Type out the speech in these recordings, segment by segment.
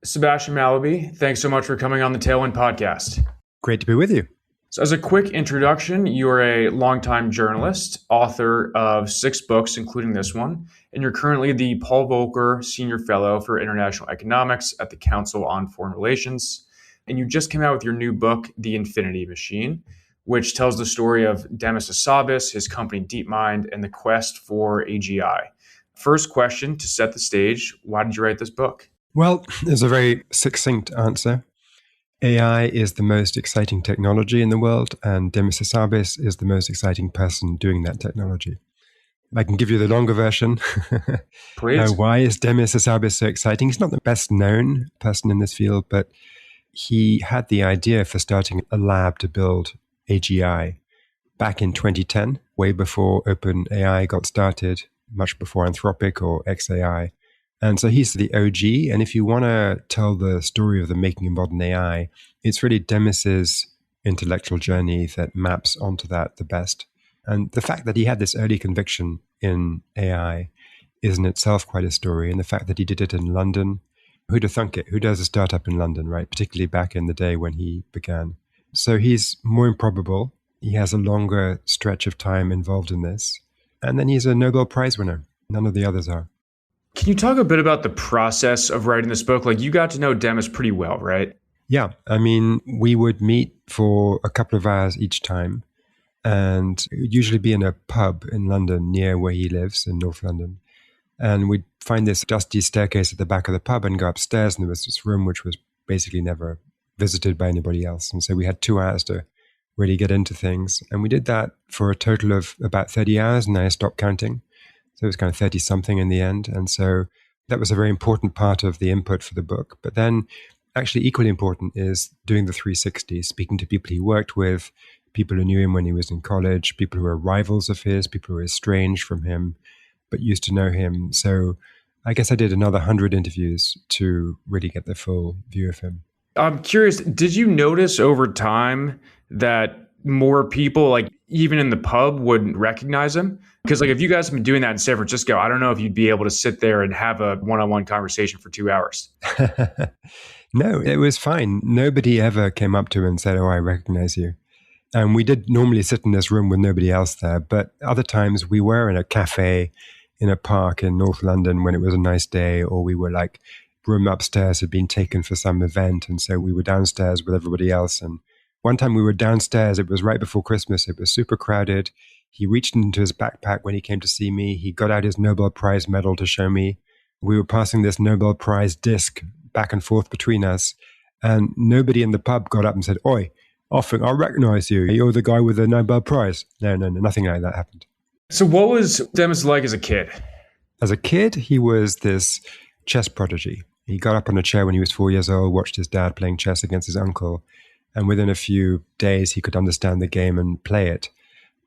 Sebastian Mallaby, thanks so much for coming on the Tailwind podcast. Great to be with you. So as a quick introduction, you're a longtime journalist, author of 6 books, including this one, and you're currently the Paul Volcker Senior Fellow for International Economics at the Council on Foreign Relations. And you just came out with your new book, The Infinity Machine, which tells the story of Demis Hassabis, his company DeepMind, and the quest for AGI. First question to set the stage, why did you write this book? Well, there's a very succinct answer. AI is the most exciting technology in the world, and Demis Hassabis is the most exciting person doing that technology. I can give you the longer version. Please. Why is Demis Hassabis so exciting? He's not the best known person in this field, but he had the idea for starting a lab to build AGI back in 2010, way before OpenAI got started, much before Anthropic or XAI. And so he's the OG. And if you want to tell the story of the making of modern AI, it's really Demis's intellectual journey that maps onto that the best. And the fact that he had this early conviction in AI is in itself quite a story. And the fact that he did it in London, who'd have thunk it? Who does a startup in London, right? Particularly back in the day when he began. So he's more improbable. He has a longer stretch of time involved in this. And then he's a Nobel Prize winner. None of the others are. Can you talk a bit about the process of writing this book? Like, you got to know Demis pretty well, right? Yeah. I mean, we would meet for a couple of hours each time. And it would usually be in a pub in London near where he lives in North London. And we'd find this dusty staircase at the back of the pub and go upstairs. And there was this room which was basically never visited by anybody else. And so we had 2 hours to really get into things. And we did that for a total of about 30 hours. And I stopped counting. So it was kind of 30 something in the end. And so that was a very important part of the input for the book. But then actually equally important is doing the 360, speaking to people he worked with, people who knew him when he was in college, people who were rivals of his, people who were estranged from him, but used to know him. So I guess I did another 100 interviews to really get the full view of him. I'm curious, did you notice over time that more people, like even in the pub, wouldn't recognize him? Because like if you guys have been doing that in San Francisco, I don't know if you'd be able to sit there and have a one-on-one conversation for 2 hours. No, it was fine. Nobody ever came up to him and said, "Oh, I recognize you." And we did normally sit in this room with nobody else there. But other times we were in a cafe in a park in North London when it was a nice day, or we were like, room upstairs had been taken for some event. And so we were downstairs with everybody else. And one time we were downstairs, it was right before Christmas. It was super crowded. He reached into his backpack when he came to see me. He got out his Nobel Prize medal to show me. We were passing this Nobel Prize disc back and forth between us. And nobody in the pub got up and said, "Oi, I think I recognize you. You're the guy with the Nobel Prize." No, nothing like that happened. So what was Demis like as a kid? As a kid, he was this chess prodigy. He got up on a chair when he was 4 years old, watched his dad playing chess against his uncle. And within a few days, he could understand the game and play it.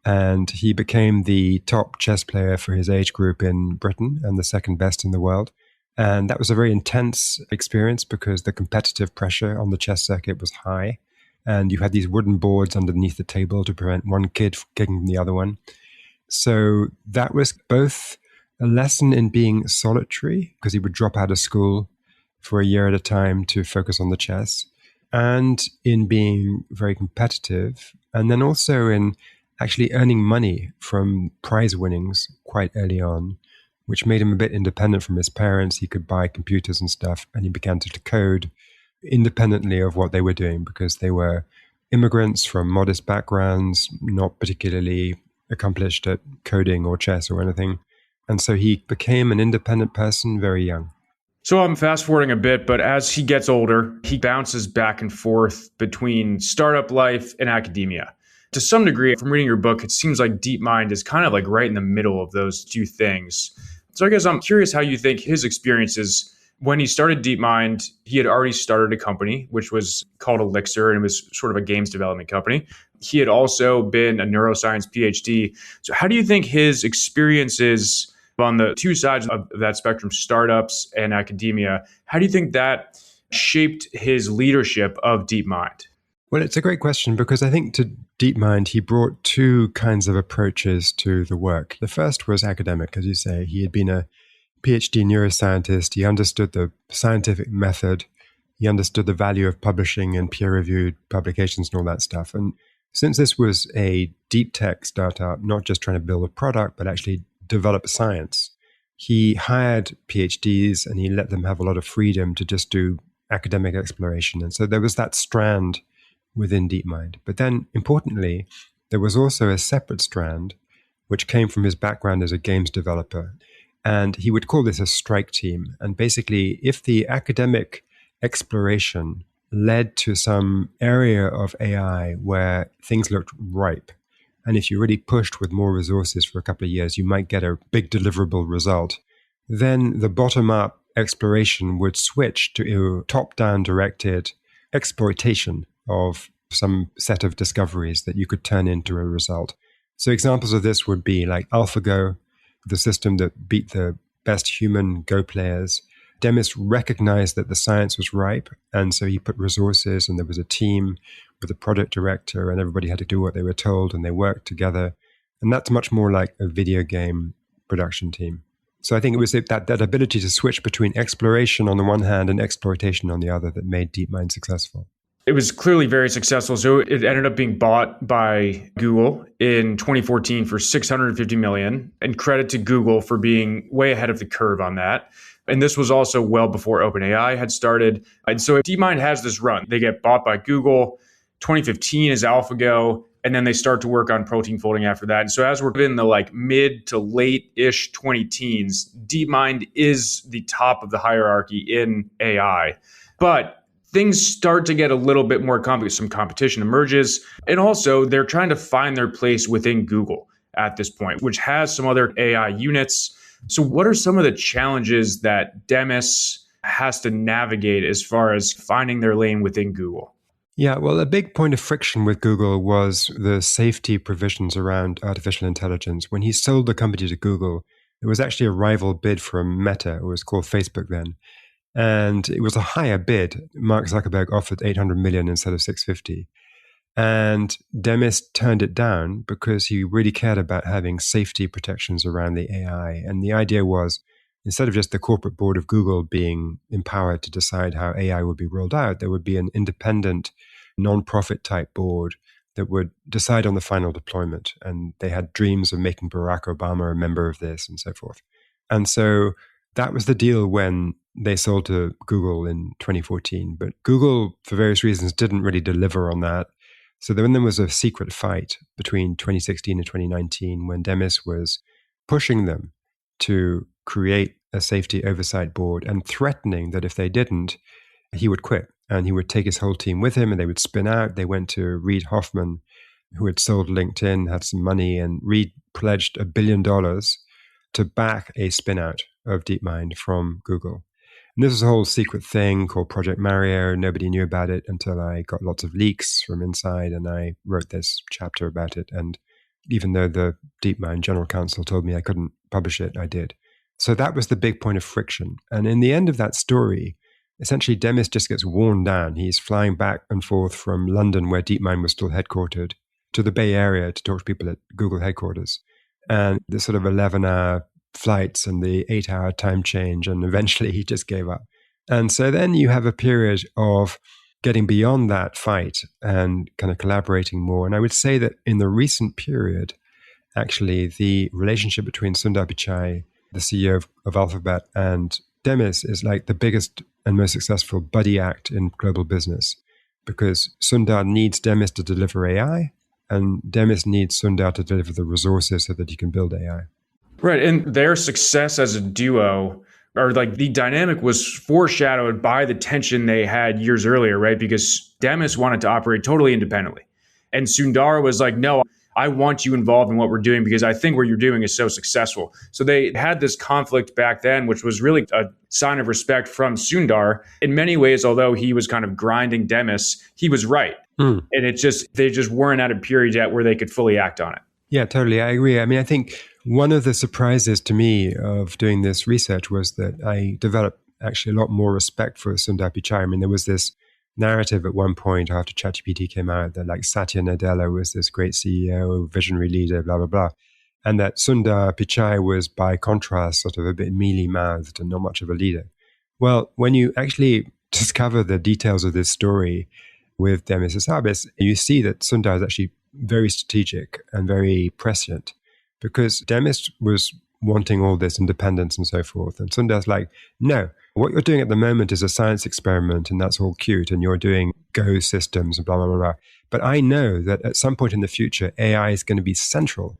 And he became the top chess player for his age group in Britain and the second best in the world. And that was a very intense experience because the competitive pressure on the chess circuit was high. And you had these wooden boards underneath the table to prevent one kid from kicking the other one. So that was both a lesson in being solitary, because he would drop out of school for a year at a time to focus on the chess, and in being very competitive, and then also in actually earning money from prize winnings quite early on, which made him a bit independent from his parents. He could buy computers and stuff, and he began to code independently of what they were doing because they were immigrants from modest backgrounds, not particularly accomplished at coding or chess or anything. And so he became an independent person very young. So I'm fast forwarding a bit, but as he gets older, he bounces back and forth between startup life and academia. To some degree, from reading your book, it seems like DeepMind is kind of like right in the middle of those two things. So I guess I'm curious how you think his experiences. When he started DeepMind, he had already started a company, which was called Elixir, and it was sort of a games development company. He had also been a neuroscience PhD. So how do you think his experiences on the two sides of that spectrum, startups and academia, how do you think that shaped his leadership of DeepMind? Well, it's a great question because I think to DeepMind, he brought two kinds of approaches to the work. The first was academic, as you say. He had been a PhD neuroscientist. He understood the scientific method He understood the value of publishing and peer-reviewed publications and all that stuff. And since this was a deep tech startup, not just trying to build a product, but actually develop science, he hired PhDs and he let them have a lot of freedom to just do academic exploration. And so there was that strand within DeepMind. But then, importantly, there was also a separate strand which came from his background as a games developer. And he would call this a strike team. And basically, if the academic exploration led to some area of AI where things looked ripe, and if you really pushed with more resources for a couple of years, you might get a big deliverable result, then the bottom-up exploration would switch to a top-down directed exploitation of some set of discoveries that you could turn into a result. So examples of this would be like AlphaGo, the system that beat the best human Go players. Demis recognized that the science was ripe, and so he put resources, and there was a team with a product director, and everybody had to do what they were told, and they worked together. And that's much more like a video game production team. So I think it was that ability to switch between exploration on the one hand and exploitation on the other that made DeepMind successful. It was clearly very successful. So it ended up being bought by Google in 2014 for $650 million, and credit to Google for being way ahead of the curve on that. And this was also well before OpenAI had started. And so DeepMind has this run. They get bought by Google. 2015 is AlphaGo, and then they start to work on protein folding after that. And so as we're in the like mid to late-ish 20-teens, DeepMind is the top of the hierarchy in AI. But things start to get a little bit more complicated. Some competition emerges. And also, they're trying to find their place within Google at this point, which has some other AI units. So what are some of the challenges that Demis has to navigate as far as finding their lane within Google? Yeah, well, a big point of friction with Google was the safety provisions around artificial intelligence. When he sold the company to Google, it was actually a rival bid from Meta. It was called Facebook then. And it was a higher bid. Mark Zuckerberg offered 800 million instead of 650. And Demis turned it down because he really cared about having safety protections around the AI. And the idea was, instead of just the corporate board of Google being empowered to decide how AI would be rolled out, there would be an independent, non-profit type board that would decide on the final deployment. And they had dreams of making Barack Obama a member of this and so forth. And so that was the deal when they sold to Google in 2014. But Google, for various reasons, didn't really deliver on that. So then there was a secret fight between 2016 and 2019 when Demis was pushing them to create a safety oversight board and threatening that if they didn't, he would quit. And he would take his whole team with him and they would spin out. They went to Reid Hoffman, who had sold LinkedIn, had some money, and Reid pledged $1 billion to back a spin out of DeepMind from Google. And this was a whole secret thing called Project Mario. Nobody knew about it until I got lots of leaks from inside and I wrote this chapter about it. And even though the DeepMind general counsel told me I couldn't publish it, I did. So that was the big point of friction. And in the end of that story, essentially Demis just gets worn down. He's flying back and forth from London, where DeepMind was still headquartered, to the Bay Area to talk to people at Google headquarters. And the sort of 11-hour flights and the 8-hour time change, and eventually he just gave up. And so then you have a period of getting beyond that fight and kind of collaborating more. And I would say that in the recent period, actually, the relationship between Sundar Pichai, the CEO of Alphabet, and Demis is like the biggest and most successful buddy act in global business, because Sundar needs Demis to deliver AI, and Demis needs Sundar to deliver the resources so that he can build AI. Right. And their success as a duo, or like the dynamic, was foreshadowed by the tension they had years earlier, right? Because Demis wanted to operate totally independently. And Sundar was like, no, I want you involved in what we're doing because I think what you're doing is so successful. So they had this conflict back then, which was really a sign of respect from Sundar. In many ways, although he was kind of grinding Demis, he was right. And they just weren't at a period yet where they could fully act on it. Yeah, totally. I agree. I mean, I think one of the surprises to me of doing this research was that I developed actually a lot more respect for Sundar Pichai. I mean, there was this narrative at one point after ChatGPT came out that like Satya Nadella was this great CEO, visionary leader, blah, blah, blah. And that Sundar Pichai was, by contrast, sort of a bit mealy-mouthed and not much of a leader. Well, when you actually discover the details of this story with Demis Hassabis, you see that Sundar is actually very strategic and very prescient, because Demis was wanting all this independence and so forth. And Sundar's like, no, what you're doing at the moment is a science experiment and that's all cute and you're doing Go systems and blah, blah, blah, blah. But I know that at some point in the future, AI is going to be central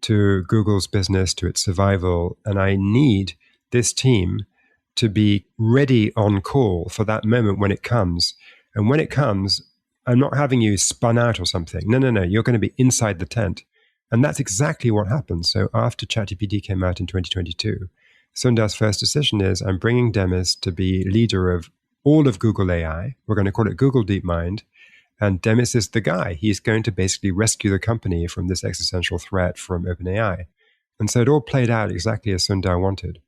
to Google's business, to its survival. And I need this team to be ready on call for that moment when it comes. And when it comes, I'm not having you spun out or something. No. You're going to be inside the tent. And that's exactly what happened. So after ChatGPT came out in 2022, Sundar's first decision is, I'm bringing Demis to be leader of all of Google AI. We're going to call it Google DeepMind. And Demis is the guy. He's going to basically rescue the company from this existential threat from OpenAI. And so it all played out exactly as Sundar wanted.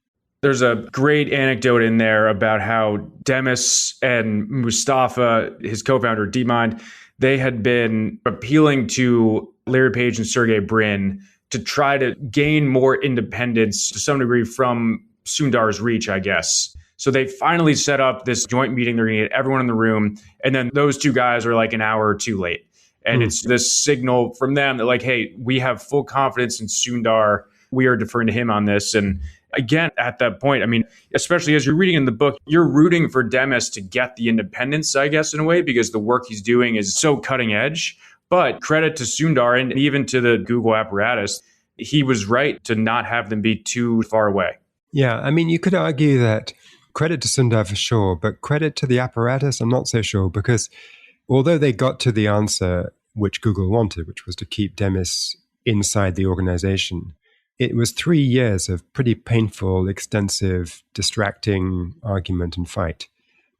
There's a great anecdote in there about how Demis and Mustafa, his co-founder DeepMind, they had been appealing to Larry Page and Sergey Brin to try to gain more independence to some degree from Sundar's reach, I guess. So they finally set up this joint meeting. They're going to get everyone in the room. And then those two guys are like an hour or two late. And it's this signal from them that like, hey, we have full confidence in Sundar. We are deferring to him on this. And again, at that point, I mean, especially as you're reading in the book, you're rooting for Demis to get the independence, I guess, in a way, because the work he's doing is so cutting edge. But credit to Sundar and even to the Google apparatus, he was right to not have them be too far away. Yeah, I mean, you could argue that credit to Sundar for sure, but credit to the apparatus, I'm not so sure, because although they got to the answer which Google wanted, which was to keep Demis inside the organization, it was 3 years of pretty painful, extensive, distracting argument and fight.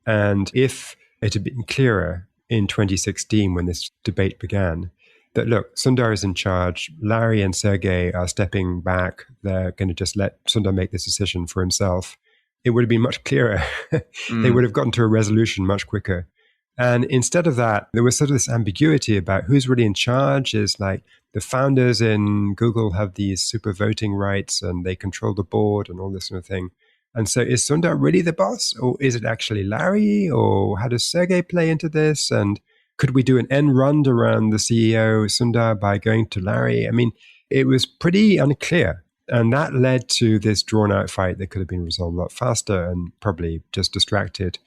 And if it had been clearer in 2016 when this debate began, that look, Sundar is in charge, Larry and Sergey are stepping back, they're going to just let Sundar make this decision for himself, it would have been much clearer. They would have gotten to a resolution much quicker. And instead of that, there was sort of this ambiguity about who's really in charge. Is like the founders in Google have these super voting rights and they control the board and all this sort of thing. And so is Sundar really the boss, or is it actually Larry, or how does Sergey play into this? And could we do an end run around the CEO Sundar by going to Larry? I mean, it was pretty unclear. And that led to this drawn out fight that could have been resolved a lot faster and probably just distracted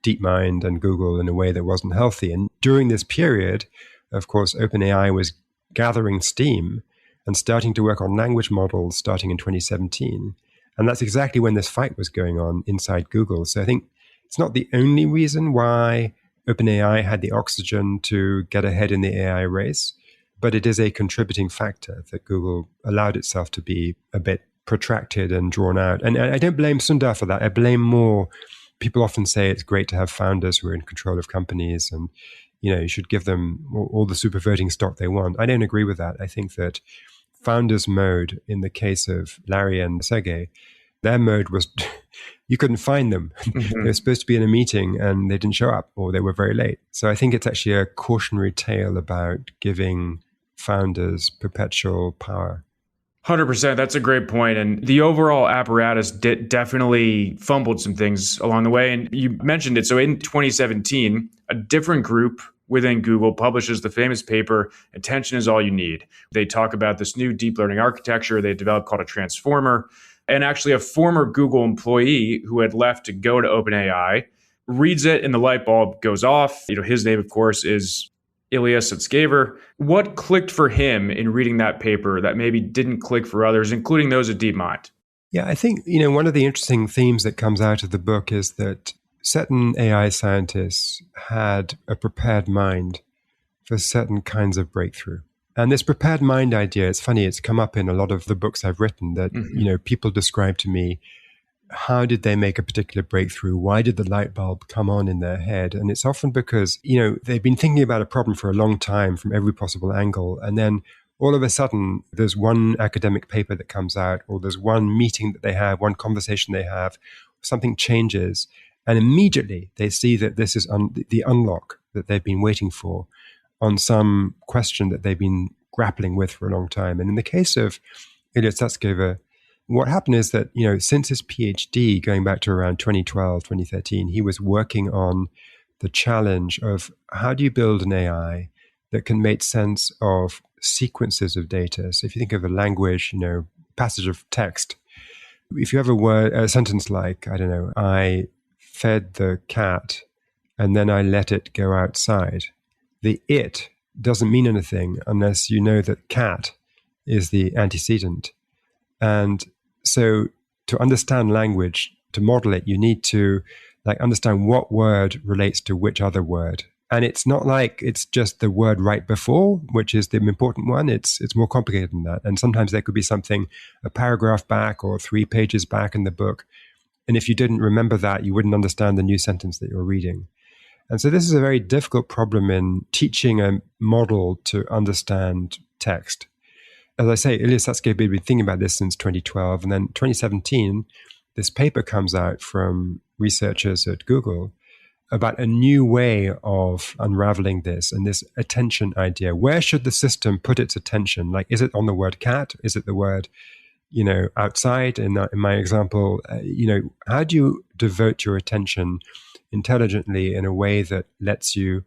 DeepMind and Google in a way that wasn't healthy. And during this period, of course, OpenAI was gathering steam and starting to work on language models starting in 2017. And that's exactly when this fight was going on inside Google. So I think it's not the only reason why OpenAI had the oxygen to get ahead in the AI race, but it is a contributing factor that Google allowed itself to be a bit protracted and drawn out. And I don't blame Sundar for that. I blame more, people often say it's great to have founders who are in control of companies and, you know, you should give them all the super voting stock they want. I don't agree with that. I think that founders mode, in the case of Larry and Sergey, their mode was you couldn't find them. They were supposed to be in a meeting and they didn't show up, or they were very late. So I think it's actually a cautionary tale about giving founders perpetual power. 100%. That's a great point. And the overall apparatus definitely fumbled some things along the way. And you mentioned it. So in 2017, a different group within Google publishes the famous paper, Attention is All You Need. They talk about this new deep learning architecture they developed called a transformer. And actually a former Google employee who had left to go to OpenAI reads it and the light bulb goes off. You know, his name, of course, is Ilias Sutskever. What clicked for him in reading that paper that maybe didn't click for others, including those at DeepMind? Yeah, I think, you know, one of the interesting themes that comes out of the book is that certain AI scientists had a prepared mind for certain kinds of breakthrough. And this prepared mind idea, it's funny, it's come up in a lot of the books I've written that, you know, people describe to me, how did they make a particular breakthrough? Why did the light bulb come on in their head? And it's often because, you know, they've been thinking about a problem for a long time from every possible angle. And then all of a sudden, there's one academic paper that comes out, or there's one meeting that they have, one conversation they have, something changes. And immediately they see that this is the unlock that they've been waiting for on some question that they've been grappling with for a long time. And in the case of Ilias Sutskever, what happened is that, since his PhD, going back to around 2012, 2013, he was working on the challenge of how do you build an AI that can make sense of sequences of data. So if you think of a language, passage of text, if you have a sentence like, I don't know, I fed the cat and then I let it go outside. The it doesn't mean anything unless you know that cat is the antecedent. And so to understand language, to model it, you need to understand what word relates to which other word. And it's not like it's just the word right before, which is the important one. It's more complicated than that. And sometimes there could be something a paragraph back or 3 pages back in the book. And if you didn't remember that, you wouldn't understand the new sentence that you're reading. And so this is a very difficult problem in teaching a model to understand text. As I say, Ilya Sutskever had been thinking about this since 2012. And then 2017, this paper comes out from researchers at Google about a new way of unraveling this and this attention idea. Where should the system put its attention? Is it on the word cat? Is it the word, outside? In my example, how do you devote your attention intelligently in a way that lets you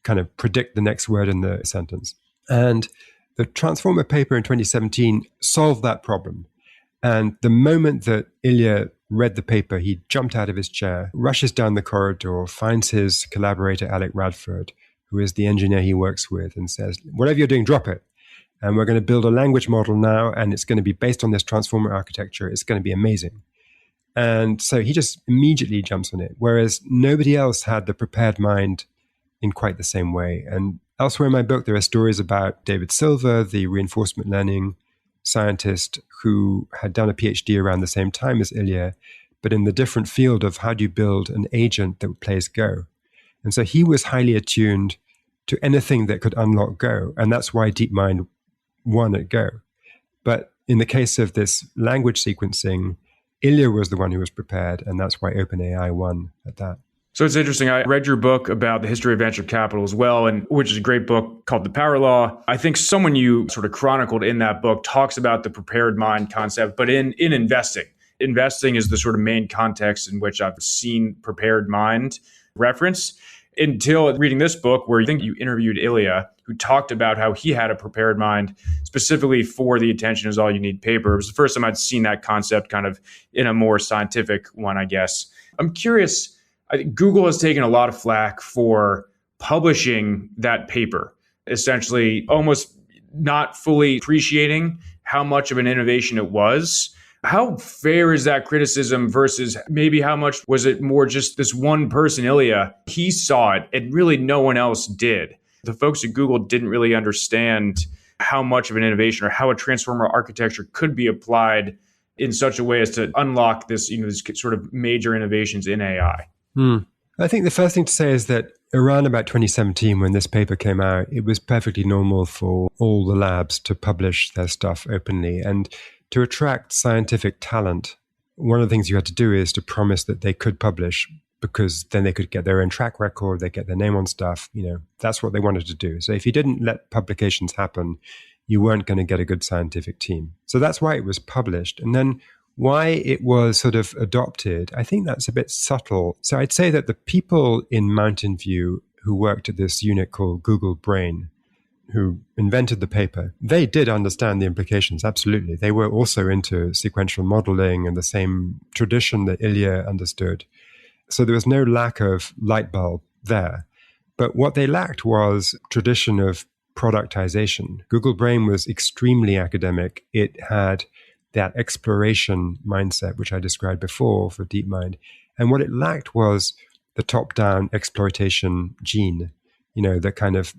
kind of predict the next word in the sentence? And the Transformer paper in 2017 solved that problem. And the moment that Ilya read the paper, he jumped out of his chair, rushes down the corridor, finds his collaborator, Alec Radford, who is the engineer he works with, and says, whatever you're doing, drop it. And we're going to build a language model now, and it's going to be based on this transformer architecture. It's going to be amazing. And so he just immediately jumps on it, whereas nobody else had the prepared mind in quite the same way. And elsewhere in my book, there are stories about David Silver, the reinforcement learning scientist who had done a PhD around the same time as Ilya, but in the different field of how do you build an agent that plays Go. And so he was highly attuned to anything that could unlock Go. And that's why DeepMind won at Go. But in the case of this language sequencing, Ilya was the one who was prepared, and that's why OpenAI won at that. So it's interesting. I read your book about the history of venture capital as well, and which is a great book called The Power Law. I think someone you sort of chronicled in that book talks about the prepared mind concept, but in investing. Investing is the sort of main context in which I've seen prepared mind referenced until reading this book where I think you interviewed Ilya, who talked about how he had a prepared mind specifically for the attention is all you need paper. It was the first time I'd seen that concept kind of in a more scientific one, I guess. I'm curious, I think Google has taken a lot of flack for publishing that paper, essentially almost not fully appreciating how much of an innovation it was. How fair is that criticism versus maybe how much was it more just this one person, Ilya, he saw it and really no one else did? The folks at Google didn't really understand how much of an innovation or how a transformer architecture could be applied in such a way as to unlock this, this sort of major innovations in AI. I think the first thing to say is that around about 2017, when this paper came out, it was perfectly normal for all the labs to publish their stuff openly. And to attract scientific talent, one of the things you had to do is to promise that they could publish, because then they could get their own track record, they get their name on stuff. That's what they wanted to do. So if you didn't let publications happen, you weren't going to get a good scientific team. So that's why it was published. And then why it was sort of adopted, I think that's a bit subtle. So I'd say that the people in Mountain View who worked at this unit called Google Brain, who invented the paper, they did understand the implications, absolutely. They were also into sequential modeling and the same tradition that Ilya understood. So there was no lack of light bulb there. But what they lacked was tradition of productization. Google Brain was extremely academic. It had that exploration mindset, which I described before for DeepMind. And what it lacked was the top-down exploitation gene, the kind of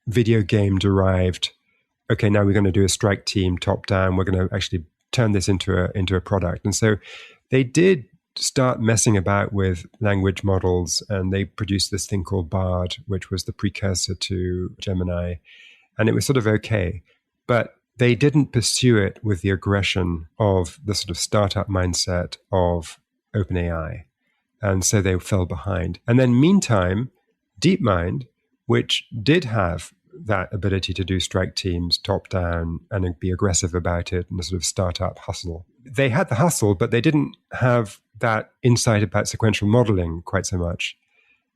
video game derived, okay, now we're going to do a strike team top-down. We're going to actually turn this into a product. And so they did start messing about with language models, and they produced this thing called Bard, which was the precursor to Gemini. And it was sort of okay. But they didn't pursue it with the aggression of the sort of startup mindset of OpenAI. And so they fell behind. And then meantime, DeepMind, which did have that ability to do strike teams top down and be aggressive about it and a sort of startup hustle. They had the hustle, but they didn't have that insight about sequential modeling quite so much.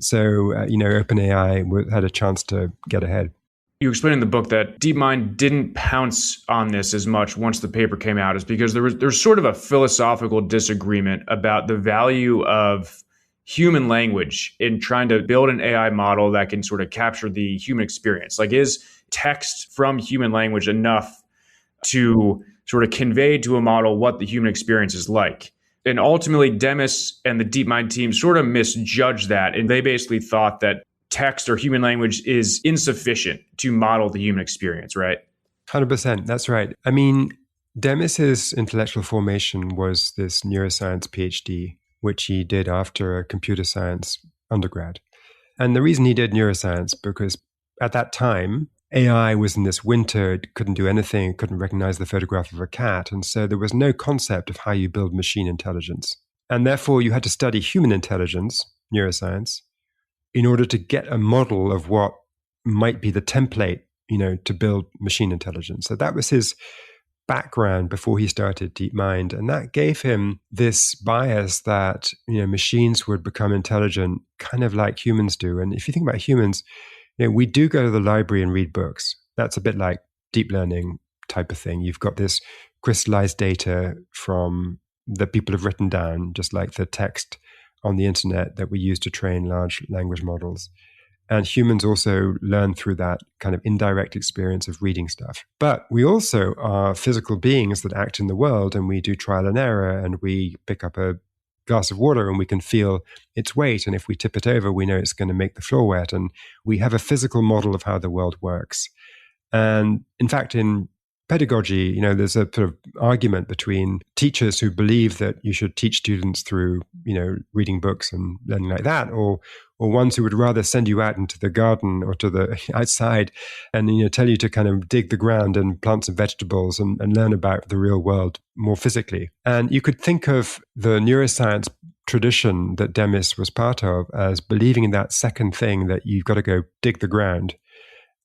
So, OpenAI had a chance to get ahead. You explain in the book that DeepMind didn't pounce on this as much once the paper came out, is because there's sort of a philosophical disagreement about the value of human language in trying to build an AI model that can sort of capture the human experience. Like, is text from human language enough to sort of convey to a model what the human experience is like? And ultimately, Demis and the DeepMind team sort of misjudged that. And they basically thought that text or human language is insufficient to model the human experience, right? 100%. That's right. I mean, Demis's intellectual formation was this neuroscience PhD, which he did after a computer science undergrad. And the reason he did neuroscience, because at that time, AI was in this winter, it couldn't do anything, it couldn't recognize the photograph of a cat. And so there was no concept of how you build machine intelligence. And therefore, you had to study human intelligence, neuroscience, in order to get a model of what might be the template, to build machine intelligence. So that was his background before he started DeepMind. And that gave him this bias that, machines would become intelligent kind of like humans do. And if you think about humans, we do go to the library and read books. That's a bit like deep learning type of thing. You've got this crystallized data from that people have written down, just like the text on the internet that we use to train large language models. And humans also learn through that kind of indirect experience of reading stuff. But we also are physical beings that act in the world, and we do trial and error, and we pick up a glass of water and we can feel its weight. And if we tip it over, we know it's going to make the floor wet. And we have a physical model of how the world works. And in fact, in pedagogy, there's a sort of argument between teachers who believe that you should teach students through, reading books and learning like that, or ones who would rather send you out into the garden or to the outside and, tell you to kind of dig the ground and plant some vegetables and learn about the real world more physically. And you could think of the neuroscience tradition that Demis was part of as believing in that second thing, that you've got to go dig the ground.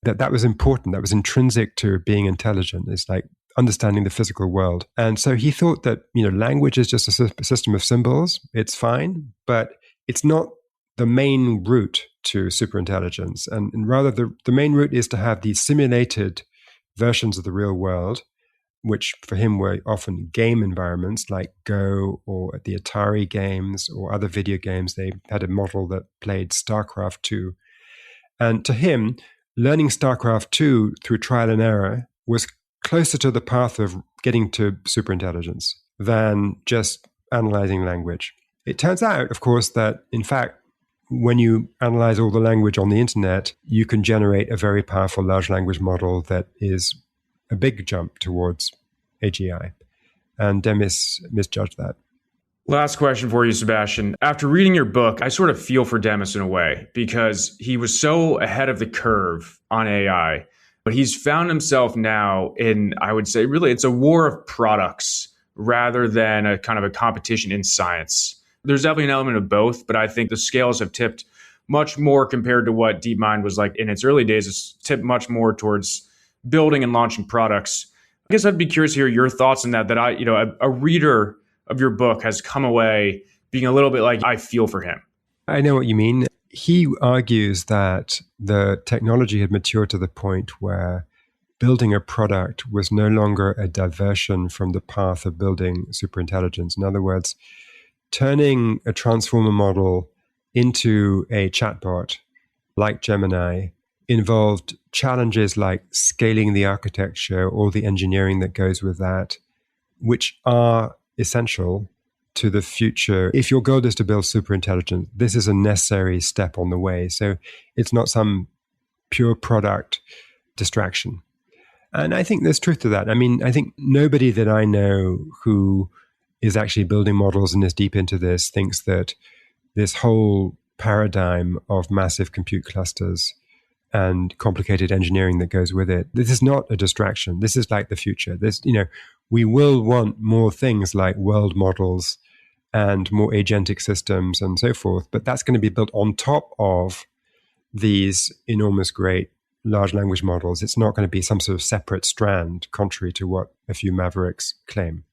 That was important. That was intrinsic to being intelligent. It's like understanding the physical world. And so he thought that, language is just a system of symbols. It's fine, but it's not the main route to superintelligence. And rather, the main route is to have these simulated versions of the real world, which for him were often game environments like Go or the Atari games or other video games. They had a model that played StarCraft 2. And to him, learning StarCraft 2 through trial and error was closer to the path of getting to superintelligence than just analyzing language. It turns out, of course, that in fact, when you analyze all the language on the internet, you can generate a very powerful large language model that is a big jump towards AGI. And Demis misjudged that. Last question for you, Sebastian. After reading your book, I sort of feel for Demis in a way, because he was so ahead of the curve on AI, but he's found himself now in, I would say, really, it's a war of products rather than a kind of a competition in science. There's definitely an element of both, but I think the scales have tipped much more compared to what DeepMind was like in its early days. It's tipped much more towards building and launching products. I guess I'd be curious to hear your thoughts on that a reader of your book has come away being a little bit like, I feel for him. I know what you mean. He argues that the technology had matured to the point where building a product was no longer a diversion from the path of building superintelligence. In other words, turning a transformer model into a chatbot like Gemini involved challenges like scaling the architecture, all the engineering that goes with that, which are essential to the future. If your goal is to build superintelligence, this is a necessary step on the way. So it's not some pure product distraction. And I think there's truth to that. I mean, I think nobody that I know who is actually building models and is deep into this thinks that this whole paradigm of massive compute clusters and complicated engineering that goes with it, this is not a distraction. This is like the future. We will want more things like world models and more agentic systems and so forth, but that's going to be built on top of these enormous, great large language models, it's not going to be some sort of separate strand, contrary to what a few mavericks claim.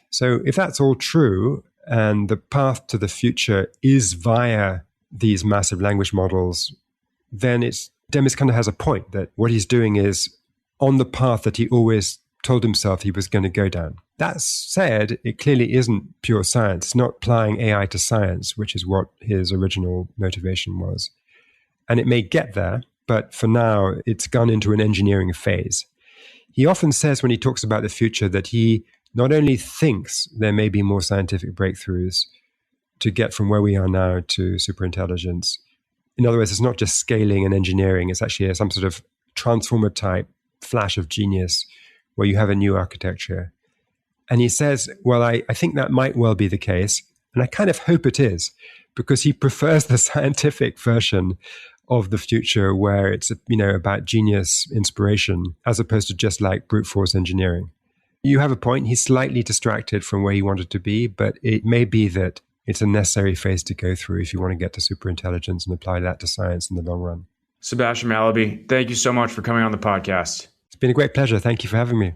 So if that's all true, and the path to the future is via these massive language models, then Demis kind of has a point that what he's doing is on the path that he always told himself he was going to go down. That said, it clearly isn't pure science. It's not applying AI to science, which is what his original motivation was. And it may get there, but for now, it's gone into an engineering phase. He often says when he talks about the future that he not only thinks there may be more scientific breakthroughs to get from where we are now to superintelligence. In other words, it's not just scaling and engineering. It's actually some sort of transformer type flash of genius where you have a new architecture. And he says, well, I think that might well be the case. And I kind of hope it is, because he prefers the scientific version of the future where it's, about genius inspiration as opposed to just like brute force engineering. You have a point. He's slightly distracted from where he wanted to be, but it may be that it's a necessary phase to go through if you want to get to superintelligence and apply that to science in the long run. Sebastian Mallaby, thank you so much for coming on the podcast. It's been a great pleasure. Thank you for having me.